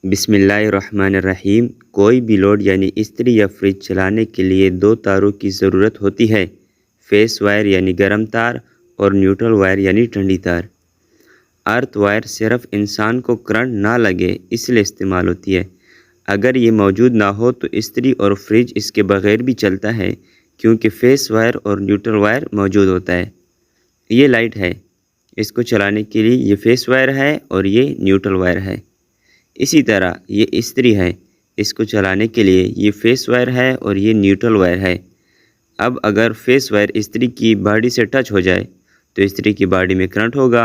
بسم اللہ الرحمن الرحیم۔ کوئی بھی لوڈ یعنی استری یا فریج چلانے کے لیے دو تاروں کی ضرورت ہوتی ہے، فیس وائر یعنی گرم تار اور نیوٹرل وائر یعنی ٹھنڈی تار۔ ارتھ وائر صرف انسان کو کرنٹ نہ لگے اس لیے استعمال ہوتی ہے۔ اگر یہ موجود نہ ہو تو استری اور فریج اس کے بغیر بھی چلتا ہے، کیونکہ فیس وائر اور نیوٹرل وائر موجود ہوتا ہے۔ یہ لائٹ ہے، اس کو چلانے کے لیے یہ فیس وائر ہے اور یہ نیوٹرل وائر ہے۔ اسی طرح یہ استری ہے، اس کو چلانے کے لیے یہ فیس وائر ہے اور یہ نیوٹرل وائر ہے۔ اب اگر فیس وائر استری کی باڈی سے ٹچ ہو جائے تو استری کی باڈی میں کرنٹ ہوگا،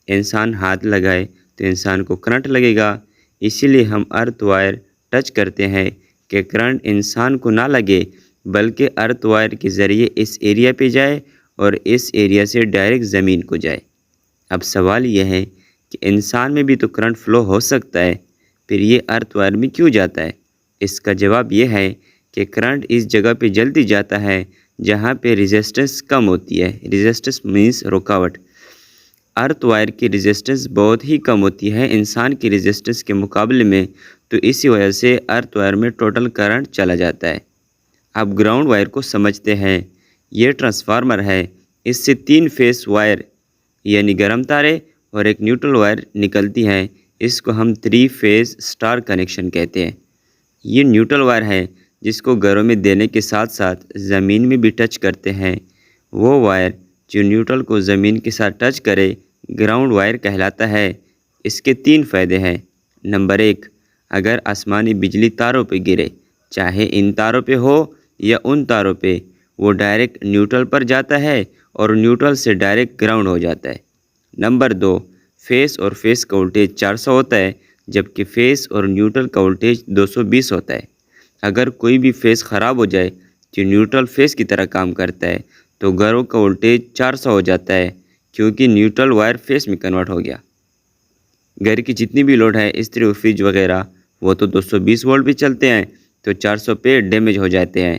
انسان ہاتھ لگائے تو انسان کو کرنٹ لگے گا۔ اسی لیے ہم ارتھ وائر ٹچ کرتے ہیں کہ کرنٹ انسان کو نہ لگے، بلکہ ارتھ وائر کے ذریعے اس ایریا پہ جائے اور اس ایریا سے ڈائریکٹ زمین کو جائے۔ اب سوال یہ ہے کہ انسان میں بھی تو کرنٹ فلو ہو سکتا ہے، پھر یہ ارتھ وائر میں کیوں جاتا ہے؟ اس کا جواب یہ ہے کہ کرنٹ اس جگہ پہ جلدی جاتا ہے جہاں پہ ریزسٹنس کم ہوتی ہے۔ ریزسٹنس مینس رکاوٹ۔ ارتھ وائر کی ریزسٹنس بہت ہی کم ہوتی ہے انسان کی ریزسٹنس کے مقابلے میں، تو اسی وجہ سے ارتھ وائر میں ٹوٹل کرنٹ چلا جاتا ہے۔ اب گراؤنڈ وائر کو سمجھتے ہیں۔ یہ ٹرانسفارمر ہے، اس سے 3 فیس وائر یعنی گرم تارے اور ایک نیوٹرل وائر نکلتی ہیں، اس کو ہم 3 فیز سٹار کنیکشن کہتے ہیں۔ یہ نیوٹرل وائر ہے جس کو گھروں میں دینے کے ساتھ ساتھ زمین میں بھی ٹچ کرتے ہیں۔ وہ وائر جو نیوٹرل کو زمین کے ساتھ ٹچ کرے گراؤنڈ وائر کہلاتا ہے۔ اس کے 3 فائدے ہیں۔ نمبر 1، اگر آسمانی بجلی تاروں پہ گرے، چاہے ان تاروں پہ ہو یا ان تاروں پہ، وہ ڈائریکٹ نیوٹرل پر جاتا ہے اور نیوٹرل سے ڈائریکٹ گراؤنڈ ہو جاتا ہے۔ نمبر 2، فیس اور فیس کا وولٹیج 400 ہوتا ہے، جبکہ فیس اور نیوٹرل کا وولٹیج 220 ہوتا ہے۔ اگر کوئی بھی فیس خراب ہو جائے جو نیوٹرل فیس کی طرح کام کرتا ہے تو گھروں کا وولٹیج 400 ہو جاتا ہے، کیونکہ نیوٹرل وائر فیس میں کنورٹ ہو گیا۔ گھر کی جتنی بھی لوڈ ہے، استری اور فریج وغیرہ، وہ تو 220 وولٹ بھی چلتے ہیں، تو 400 پہ ڈیمیج ہو جاتے ہیں۔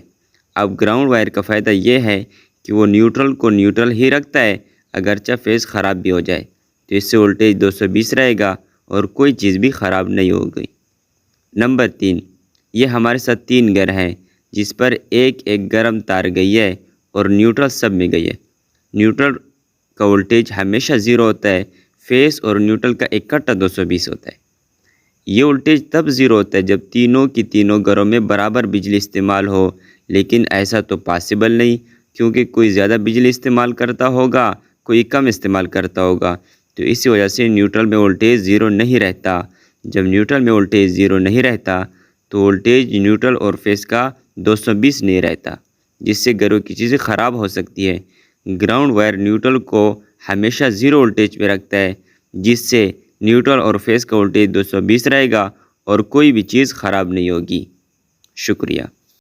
اب گراؤنڈ وائر کا فائدہ یہ ہے کہ وہ نیوٹرل کو نیوٹرل ہی رکھتا ہے، اگرچہ فیس خراب بھی ہو جائے تو اس سے وولٹیج 220 رہے گا اور کوئی چیز بھی خراب نہیں ہوگی۔ نمبر 3، یہ ہمارے ساتھ 3 گھر ہیں جس پر ایک ایک گرم تار گئی ہے اور نیوٹرل سب میں گئی ہے۔ نیوٹرل کا وولٹیج ہمیشہ 0 ہوتا ہے، فیس اور نیوٹرل کا اکٹھا 220 ہوتا ہے۔ یہ وولٹیج تب 0 ہوتا ہے جب تینوں گھروں میں برابر بجلی استعمال ہو، لیکن ایسا تو پاسبل نہیں، کیونکہ کوئی زیادہ بجلی استعمال کرتا ہوگا، کوئی کم استعمال کرتا ہوگا، تو اسی وجہ سے نیوٹرل میں وولٹیج 0 نہیں رہتا۔ جب نیوٹرل میں وولٹیج 0 نہیں رہتا تو وولٹیج نیوٹرل اور فیس کا 220 نہیں رہتا، جس سے گھروں کی چیزیں خراب ہو سکتی ہے۔ گراؤنڈ وائر نیوٹرل کو ہمیشہ 0 وولٹیج پہ رکھتا ہے، جس سے نیوٹرل اور فیس کا وولٹیج 220 رہے گا اور کوئی بھی چیز خراب نہیں ہوگی۔ شکریہ۔